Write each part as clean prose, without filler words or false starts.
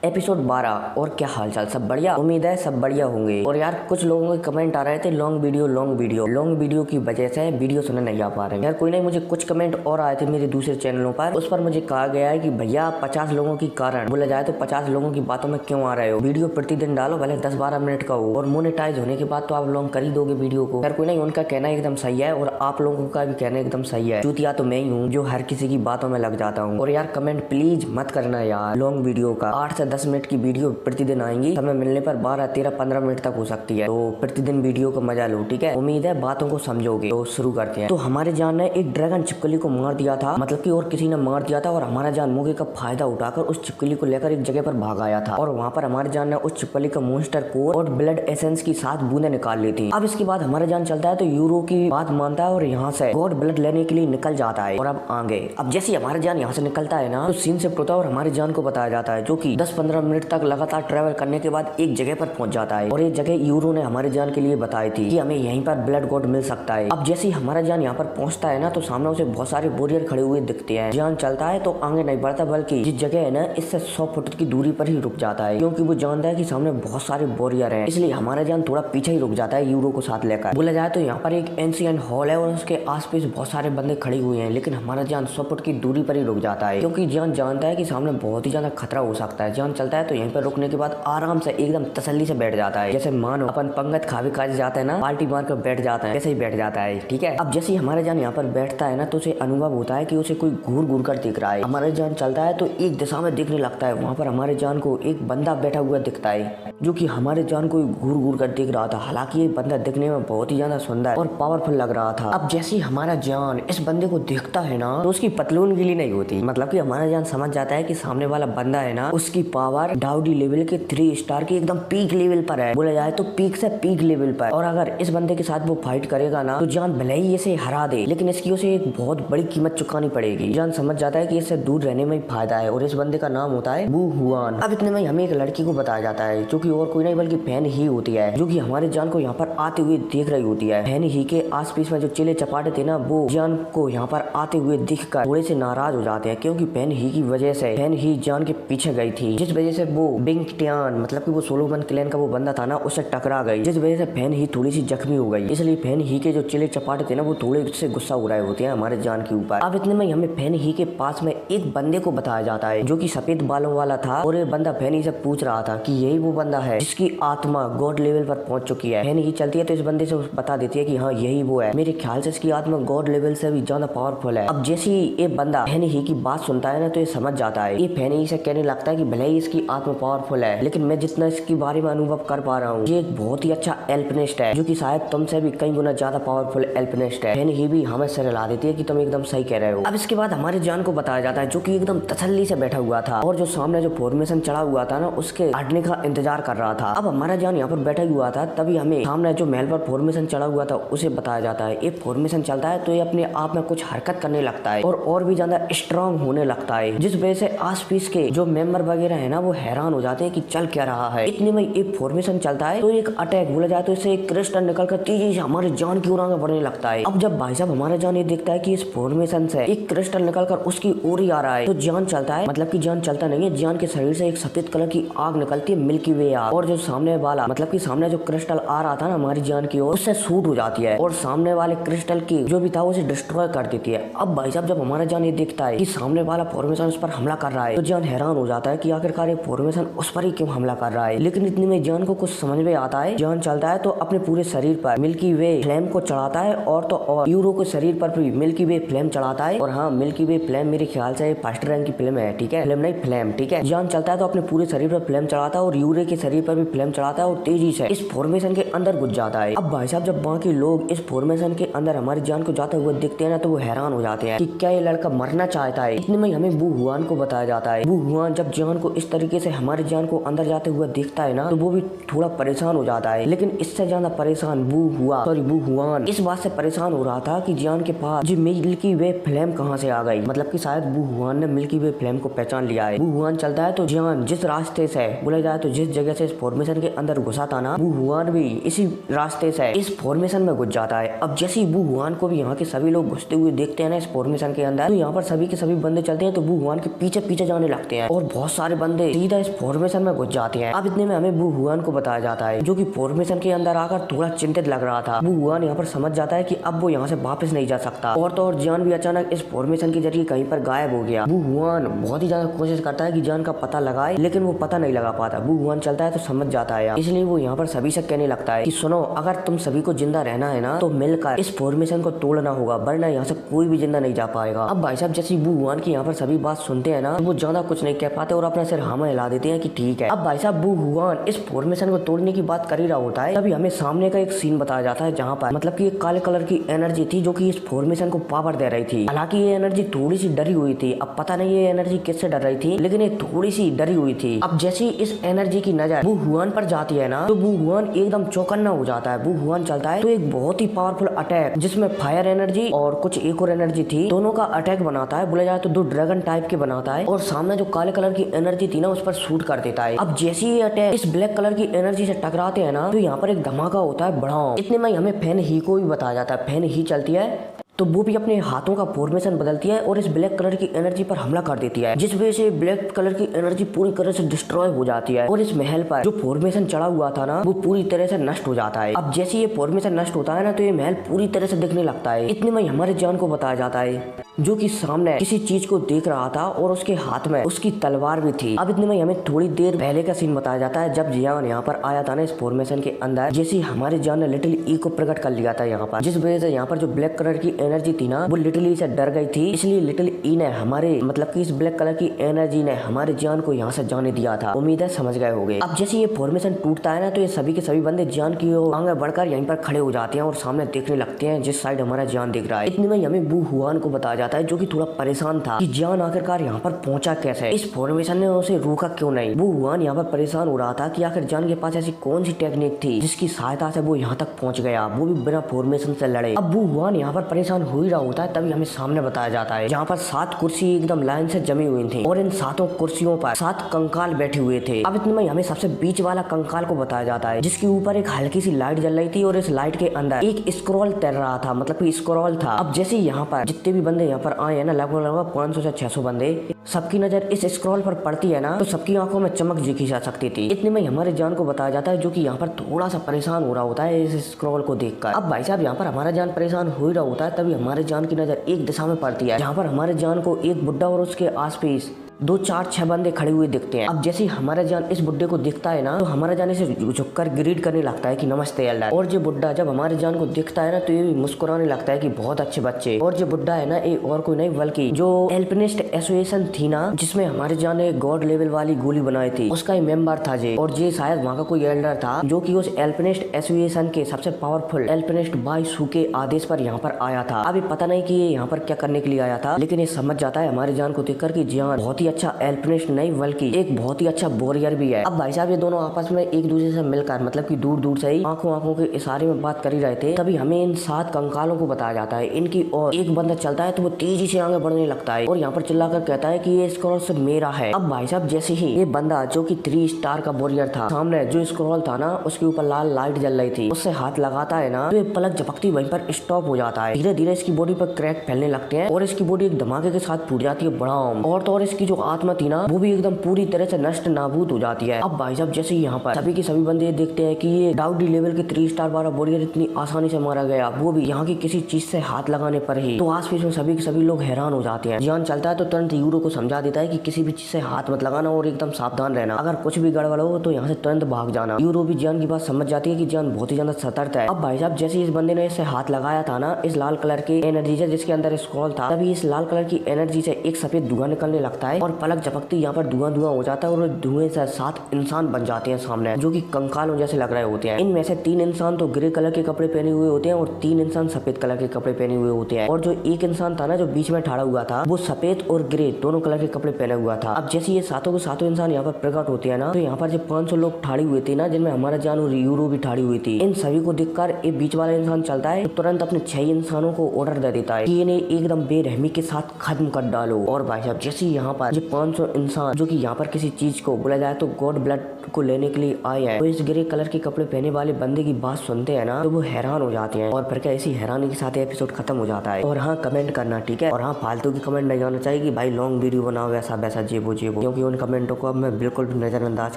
Episode 12। और क्या हालचाल, सब बढ़िया? उम्मीद है सब बढ़िया होंगे। और यार कुछ लोगों के कमेंट आ रहे थे लॉन्ग वीडियो की वजह से वीडियो सुनने नहीं आ पा रहे। यार कोई नहीं, मुझे कुछ कमेंट और आए थे मेरे दूसरे चैनलों पर, उस पर मुझे कहा गया है कि भैया 50 लोगों की कारण बोला जाए तो 50 लोगों की बातों में क्यों आ रहे हो, वीडियो प्रतिदिन डालो, भले 10-12 मिनट का हो, और मोनेटाइज होने के बाद तो आप लॉन्ग कर ही दोगे वीडियो को। यार कोई नहीं, उनका कहना एकदम सही है और आप लोगों का भी कहना एकदम सही है। चूतिया तो मैं ही हूँ जो हर किसी की बातों में लग जाता हूँ। और यार कमेंट प्लीज मत करना यार, लॉन्ग वीडियो का 8 से 10 मिनट की वीडियो प्रतिदिन आएंगी, समय मिलने पर 12, 13, 15 मिनट तक हो सकती है। तो प्रतिदिन वीडियो का मजा लो, ठीक है? उम्मीद है बातों को समझोगे। तो शुरू करते हैं। तो हमारे जान ने एक ड्रैगन छिपकली को मार दिया था, मतलब कि और किसी ने मार दिया था, और हमारा जान मौके का फायदा उठाकर उस छिपकली को लेकर एक जगह पर भाग आया था। और वहाँ पर हमारे जान ने उस छिपकली का मॉन्स्टर कोर और ब्लड एसेंस की 7 बूंदे निकाल ली थी। अब इसके बाद हमारा जान चलता है तो यूरो की बात मानता है और यहाँ से गॉड ब्लड लेने के लिए निकल जाता है। और अब आगे जैसे हमारे जान यहाँ से निकलता है ना, तो सीन शिफ्ट होता है और हमारे जान को बताया जाता है, जो कि 10-15 मिनट तक लगातार ट्रेवल करने के बाद एक जगह पर पहुंच जाता है। और ये जगह यूरो ने हमारे जान के लिए बताई थी कि हमें यहीं पर ब्लड गॉड मिल सकता है। अब जैसे ही हमारा जान यहाँ पर पहुंचता है ना, तो सामने उसे बहुत सारे वॉरियर खड़े हुए दिखते हैं। जान चलता है तो आगे नहीं बढ़ता, बल्कि जिस जगह है ना इससे 100 फुट की दूरी पर ही रुक जाता है, क्योंकि वो जानता है कि सामने बहुत सारे वॉरियर हैं। इसलिए हमारा जान थोड़ा पीछे ही रुक जाता है यूरो को साथ लेकर। बोला जाए तो यहाँ पर एक एंशिएंट हॉल है और उसके आसपास बहुत सारे बंदे खड़े हुए हैं, लेकिन हमारा जान 100 फुट की दूरी पर ही रुक जाता है, क्योंकि जान जानता है कि सामने बहुत ही ज्यादा खतरा हो सकता है। जान चलता है तो यहीं पर रुकने के बाद आराम से एकदम तसल्ली से बैठ जाता है, जैसे मानो अपन पंगत खावे खाए जाते हैं ना, पार्टी मार कर बैठ जाता है, ऐसे ही बैठ जाता है, ठीक है? अब जैसे ही हमारे जान यहाँ पर बैठता है ना, तो उसे अनुभव होता है कि उसे कोई घूर घूर कर दिख रहा है। हमारे जान चलता है तो एक दिशा में दिखने लगता है, वहाँ पर हमारे जान को एक बंदा बैठा हुआ दिखता है, जो कि हमारे जान को घूर घूर कर दिख रहा था। हालांकि ये बंदा दिखने में बहुत ही ज्यादा सुंदर और पावरफुल लग रहा था। अब जैसे ही हमारा जान इस बंदे को देखता है ना, तो उसकी पतलून गीली नहीं होती, मतलब कि हमारा जान समझ जाता है कि सामने वाला बंदा है ना, उसकी पावर डाउडी लेवल के 3 स्टार की एकदम पीक लेवल पर है, बोला जाए तो पीक से पीक लेवल पर। और अगर इस बंदे के साथ वो फाइट करेगा ना, तो जान भले ही इसे हरा दे, लेकिन इसकी उसे एक बहुत बड़ी कीमत चुकानी पड़ेगी। जान समझ जाता है कि इससे दूर रहने में ही फायदा है, और इस बंदे का नाम होता है वू हुआन। अब इतने में हमें एक लड़की को बताया जाता है, जो कि और कोई नहीं बल्कि फैन ही होती है, जो कि हमारे जान को यहाँ पर आते हुए देख रही होती है। फैन ही के आसपास में जो चिले चपाटे थे ना, वो जान को यहाँ पर आते हुए दिखकर थोड़े से नाराज हो जाते हैं, क्योंकि फैन ही की वजह से फैन ही जान के पीछे गई थी, जिस वजह से वो बिंग टियान, मतलब कि वो सोलोमन क्लैन का वो बंदा था ना, उससे टकरा गई, जिस वजह से फैन ही थोड़ी सी जख्मी हो गई। इसलिए फैन ही के जो चिले चपाटे थे ना, वो थोड़े से गुस्सा हो रहे होते हैं हमारे जान के ऊपर। अब इतने में हमें फैन ही के पास में एक बंदे को बताया जाता है, जो कि सफेद बालों वाला था, और ये बंदा फैन ही से पूछ रहा था कि यही वो बंदा है जिसकी आत्मा गॉड लेवल पर पहुंच चुकी है। फैन ही चलती है तो इस बंदे से बता देती है कि हाँ यही वो है, मेरे ख्याल से इसकी आत्मा गॉड लेवल से भी ज्यादा पावरफुल है। अब जैसे ही ये बंदा फैन ही की बात सुनता है ना, तो ये समझ जाता है, ये फैन ही से कहने लगता है कि भले ही इसकी आत्मा पावरफुल है, लेकिन मैं जितना इसके बारे में अनुभव कर पा रहा हूँ, ये एक बहुत ही अच्छा एल्पिनिस्ट है, जो कि शायद तुमसे भी कई गुना ज्यादा पावरफुल एल्पिनिस्ट है। फैन ही भी हमें सर हिला देती है कि तुम एकदम सही कह रहे हो। अब इसके बाद हमारे जान को बताया जाता है, जो कि एकदम तसल्ली से बैठा हुआ था और जो सामने जो फॉर्मेशन चढ़ा हुआ था ना, उसके हटने का इंतजार कर रहा था। अब हमारा जान यहाँ पर बैठा हुआ था, तभी हमें सामने जो महल पर फॉर्मेशन चढ़ा हुआ था उसे बताया जाता है। ये फॉर्मेशन चलता है तो ये अपने आप में कुछ हरकत करने लगता है और भी ज्यादा स्ट्रांग होने लगता है, जिस वजह से आस पास के जो मेंबर वगैरह है ना, वो हैरान हो जाते हैं कि चल क्या रहा है। इतने में एक फॉर्मेशन चलता है तो एक अटैक, बोला जाए तो इससे एक क्रिस्टल निकलकर तेजी से हमारे जान की ओर आगे बढ़ने लगता है। अब जब भाई साहब हमारा जान ये देखता है कि इस फॉर्मेशन से एक क्रिस्टल निकलकर उसकी ओर ही आ रहा है, तो जान चलता है, मतलब कि जान चलता नहीं है, जान के शरीर से एक सफेद कलर की आग निकलती है, मिल्की वे आग, और जो सामने वाला, मतलब कि सामने जो क्रिस्टल आ रहा था ना हमारी जान की ओर, उससे शूट हो जाती है और सामने वाले क्रिस्टल की जो भी था उसे डिस्ट्रॉय कर देती है। अब भाई साहब जब हमारा जान ये देखता है कि सामने वाला फॉर्मेशन उस पर हमला कर रहा है, तो जान हैरान हो जाता है कि आखिरकार ये फॉर्मेशन उस पर ही क्यों हमला कर रहा है। लेकिन इतने में जान को कुछ समझ में आता है। जान चलता है तो अपने पूरे शरीर पर मिल्की वे फ्लेम को चढ़ाता है, और तो और यूरो के शरीर पर भी मिल्की वे फ्लेम चढ़ाता है। और हाँ, मिल्की वे फ्लेम मेरे ख्याल से फर्स्ट रैंक की फिल्म है, ठीक है? फिल्म नहीं, फ्लेम, ठीक है? जान चलता है तो अपने पूरे शरीर पर फ्लेम चढ़ाता है और यूरो के शरीर पर भी फ्लेम चढ़ाता है और तेजी से इस फॉर्मेशन के अंदर घुस जाता है। अब भाई साहब जब बाकी लोग इस फॉर्मेशन के अंदर हमारी जान को जाते हुए देखते हैं ना, तो वो हैरान हो जाते हैं कि क्या ये लड़का मरना चाहता है। इतने में हमें वू हुआन को बताया जाता है। वू हुआन जब जान को इस तरीके से हमारी जान को अंदर जाते हुए देखता है ना, तो वो भी थोड़ा परेशान हो जाता है। लेकिन इससे ज्यादा परेशान वू हुआन इस बात से परेशान हो रहा था कि जान के पास जो मिल्की वे फ्लेम कहाँ से आ गई, मतलब कि शायद वू हुआन ने मिल्की वे फ्लेम को पहचान लिया है। वू हुआन चलता है तो जान जिस रास्ते से, बोला जाए तो जिस जगह से इस फॉर्मेशन के अंदर घुसा था ना, वू हुआन भी इसी रास्ते से इस फॉर्मेशन में घुस जाता है। अब जैसे वू हुआन को भी यहाँ के सभी लोग घुसते हुए देखते हैं ना इस फॉर्मेशन के अंदर, तो यहाँ पर सभी के सभी बंदे चलते हैं तो वू हुआन के पीछे पीछे जाने लगते हैं और बहुत सारे बंदे सीधा इस फॉर्मेशन में घुस जाते हैं। अब इतने में हमें वू हुआन को बताया जाता है, जो कि फॉर्मेशन के अंदर आकर थोड़ा चिंतित लग रहा था। वू हुआन यहाँ पर समझ जाता है कि अब वो यहाँ से वापस नहीं जा सकता। और तो और जान भी अचानक इस फॉर्मेशन के जरिए कहीं पर गायब हो गया। वू हुआन बहुत ही ज्यादा कोशिश करता है कि जान का पता लगाए, लेकिन वो पता नहीं लगा पाता। वू हुआन चलता है तो समझ जाता है, इसलिए वो यहाँ पर सभी से कहने लगता है कि सुनो, अगर तुम सभी को जिंदा रहना है ना, तो मिलकर इस फॉर्मेशन को तोड़ना होगा, वरना यहाँ से कोई भी जिंदा नहीं जा पाएगा। अब भाई साहब जैसे वू हुआन की यहाँ पर सभी बात सुनते हैं ना, तो वो ज्यादा कुछ नहीं कह पाते और अपना सिर हाँ हिला देते हैं कि ठीक है। अब भाई साहब वू हुआन इस फॉर्मेशन को तोड़ने की बात कर ही रहा होता है, तभी हमें सामने का एक सीन बताया जाता है, जहाँ पर मतलब कि एक काले कलर की एनर्जी थी जो कि इस फॉर्मेशन को पावर दे रही थी। हालांकि ये एनर्जी थोड़ी सी डरी हुई थी। अब पता नहीं ये एनर्जी किससे डर रही थी, लेकिन ये थोड़ी सी डरी हुई थी। अब जैसे इस एनर्जी की नजर वू हुआन पर जाती है ना, तो वू हुआन एकदम चौकन्ना हो जाता है। वू हुआन चलता है तो एक बहुत ही पावरफुल अटैक, जिसमें फायर एनर्जी और कुछ एक और एनर्जी थी, दोनों का अटैक बनाता है। बोला जाए तो दो ड्रैगन टाइप के बनाता है और सामने जो काले कलर की एनर्जी थी ना, उस पर शूट कर देता है। अब जैसे ही अटैक इस ब्लैक कलर की एनर्जी से टकराते हैं ना, तो यहाँ पर एक धमाका होता है बड़ा। इतने में हमें फैन ही को भी बताया जाता है। फैन ही चलती है तो वो भी अपने हाथों का फॉर्मेशन बदलती है और इस ब्लैक कलर की एनर्जी पर हमला कर देती है, जिस वजह से ब्लैक कलर की एनर्जी पूरी तरह से डिस्ट्रॉय हो जाती है और इस महल पर जो फॉर्मेशन चढ़ा हुआ था ना, वो पूरी तरह से नष्ट हो जाता है। अब जैसे ये फॉर्मेशन नष्ट होता है ना, तो ये महल पूरी तरह से दिखने लगता है। इतने में हमारे जान को बताया जाता है, जो कि सामने किसी चीज को देख रहा था और उसके हाथ में उसकी तलवार भी थी। अब इतने में हमें थोड़ी देर पहले का सीन बताया जाता है, जब जियान यहाँ पर आया था ना इस फॉर्मेशन के अंदर। जैसे हमारे जान ने लिटिल ई को प्रकट कर लिया था यहाँ पर, जिस वजह से यहाँ पर जो ब्लैक कलर की एनर्जी थी ना, वो लिटिल ई से डर गई थी। इसलिए लिटिल ई ने हमारे मतलब कि इस ब्लैक कलर की एनर्जी ने हमारे जान को यहाँ से जाने दिया था। उम्मीद है समझ गए होंगे। अब जैसे ये फॉर्मेशन टूटता है ना, तो ये सभी के सभी बंदे जान की ओर आगे बढ़कर यहीं पर खड़े हो जाते हैं और सामने देखने लगते हैं जिस साइड हमारा जान दिख रहा है। इतने में हमें वू हुआन को बताया जाता है, जो कि थोड़ा परेशान था कि जान आखिरकार यहाँ पर पहुंचा कैसे, इस फॉर्मेशन ने उसे रोका क्यों नहीं। वो हुआन यहाँ पर परेशान हो रहा था कि आखिर जान के पास ऐसी कौन सी टेक्निक थी जिसकी सहायता से वो यहाँ तक पहुंच गया, वो भी बिना फॉर्मेशन से लड़े। अब वो हुआन यहाँ पर परेशान हो ही रहा होता है, तभी हमें सामने बताया जाता है जहाँ पर 7 कुर्सी एकदम लाइन से जमी हुई थी और इन 7 कुर्सियों पर 7 कंकाल बैठे हुए थे। अब इतने में हमें सबसे बीच वाला कंकाल को बताया जाता है, जिसके ऊपर एक हल्की सी लाइट जल रही थी और इस लाइट के अंदर एक स्क्रॉल तैर रहा था, मतलब कि स्क्रॉल था। अब जैसे यहाँ पर जितने भी बंदे यहाँ पर आए हैं ना, लगभग 500 से 600 बंदे, सबकी नजर इस स्क्रॉल पर पड़ती है ना, तो सबकी आंखों में चमक दिखी जा सकती थी। इतने में हमारे जान को बताया जाता है, जो कि यहाँ पर थोड़ा सा परेशान हो रहा होता है इस स्क्रॉल को देखकर। अब भाई साहब यहाँ पर हमारा जान परेशान हो ही रहा होता है, तभी हमारे जान की नजर एक दिशा में पड़ती है, जहाँ पर हमारे जान को एक बुड्ढा और उसके आसपास 2 4 6 बंदे खड़े हुए दिखते हैं। अब जैसे हमारा जान इस बुड्ढे को दिखता है ना, तो हमारा जान इसे झुककर ग्रीट करने लगता है कि नमस्ते एल्डर। और जो बुड्ढा जब हमारे जान को दिखता है ना, तो ये भी मुस्कुराने लगता है कि बहुत अच्छे बच्चे। और जो बुड्ढा है ना, ये और कोई नहीं बल्कि जो एल्पिनिस्ट एसोसिएशन थी ना, जिसमें हमारे जान ने गॉड लेवल वाली गोली बनाई थी, उसका ही मेंबर था जे। और ये शायद वहाँ का कोई एल्डर था, जो कि उस एल्पिनिस्ट एसोसिएशन के सबसे पावरफुल एल्पिनिस्ट बाई सू के आदेश पर यहाँ पर आया था। अभी पता नहीं कि ये यहाँ पर क्या करने के लिए आया था, लेकिन ये समझ जाता है हमारे जान को देखकर कि जान बहुत ही अच्छा एल्पिनिस्ट नहीं बल्कि एक बहुत ही अच्छा वॉरियर भी है। अब भाई साहब ये दोनों आपस में एक दूसरे से मिलकर मतलब कि दूर दूर से ही आंखों के इशारे में बात कर ही रहे थे, तभी हमें इन 7 कंकालों को बताया जाता है। इनकी और एक बंदा चलता है तो वो तेजी से आगे बढ़ने लगता है और यहाँ पर चिल्लाकर कहता है कि ये स्क्रॉल सब मेरा है। अब भाई साहब जैसे ही ये बंदा जो कि 3 स्टार का वॉरियर था, सामने जो स्क्रॉल था ना, उसके ऊपर लाल लाइट जल रही थी, उससे हाथ लगाता है ना, तो ये पलक झपकती वहीं पर स्टॉप हो जाता है। धीरे धीरे इसकी बॉडी पर क्रैक फैलने लगते हैं और इसकी बॉडी एक धमाके के साथ फूट जाती है बड़ाम। और तो और इसकी जो आत्मा थी ना, वो भी एकदम पूरी तरह से नष्ट नाबूद हो जाती है। अब भाई साहब जैसे यहाँ पर सभी के सभी बंदे देखते हैं कि ये डाउडी लेवल के 3 स्टार वाला वॉरियर इतनी आसानी से मारा गया, वो भी यहाँ की किसी चीज से हाथ लगाने पर ही। तो आसपास में सभी के सभी लोग हैरान हो जाते हैं। जान चलता है तो तुरंत यूरो को समझा देता है कि किसी भी चीज से हाथ मत लगाना और एकदम सावधान रहना, अगर कुछ भी गड़बड़ हो तो यहाँ से तुरंत भाग जाना। यूरो भी जान की बात समझ जाती है कि जान बहुत ही ज्यादा सतर्क है। अब भाई साहब जैसे इस बंदे ने इससे हाथ लगाया था ना, इस लाल कलर की एनर्जी से जिसके अंदर स्क्रॉल था, तभी इस लाल कलर की एनर्जी से एक सफेद धुआं निकलने लगता है और पलक झपकती यहाँ पर धुआं धुआं हो जाता है और धुएं से 7 इंसान बन जाते हैं सामने, जो कि कंकालों जैसे लग रहे होते हैं। इनमें से 3 इंसान तो ग्रे कलर के कपड़े पहने हुए होते हैं और 3 इंसान सफेद कलर के कपड़े पहने हुए होते हैं। और जो एक इंसान था ना, जो बीच में खड़ा हुआ था, वो सफेद और ग्रे दोनों कलर के कपड़े पहने हुआ था। अब जैसे ये सातों के सातों इंसान यहाँ पर प्रकट होते हैं ना, तो यहाँ पर जो 500 लोग ठाड़ी हुए थे ना, जिनमें हमारा जान और यूरो भी ठाड़ी हुई थी, इन सभी को देखकर एक बीच वाला इंसान चलता है तो तुरंत अपने 6 इंसानों को ऑर्डर दे देता है कि इन्हें एकदम बेरहमी के साथ खत्म कर डालो। और भाई साहब जैसे यहाँ पर ये 500 इंसान जो कि यहाँ पर किसी चीज को बोला जाए तो गॉड ब्लड को लेने के लिए आए हैं, तो इस ग्रे कलर के कपड़े पहने वाले बंदे की बात सुनते हैं ना तो वो हैरान हो जाते हैं। और फिर क्या इसी हैरानी के साथ एपिसोड खत्म हो जाता है। और हाँ, कमेंट करना ठीक है। और हाँ, फालतू की कमेंट नहीं आना चाहिए कि भाई लॉन्ग वीडियो बनाओ वैसा वैसा जेबो जेबो, क्योंकि उन कमेंटों को अब मैं बिल्कुल भी नजरअंदाज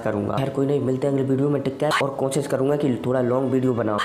करूंगा। खैर कोई नहीं, मिलते हैं अगले वीडियो में। टिक केयर और कोशिश करूंगा कि थोड़ा लॉन्ग वीडियो बनाओ।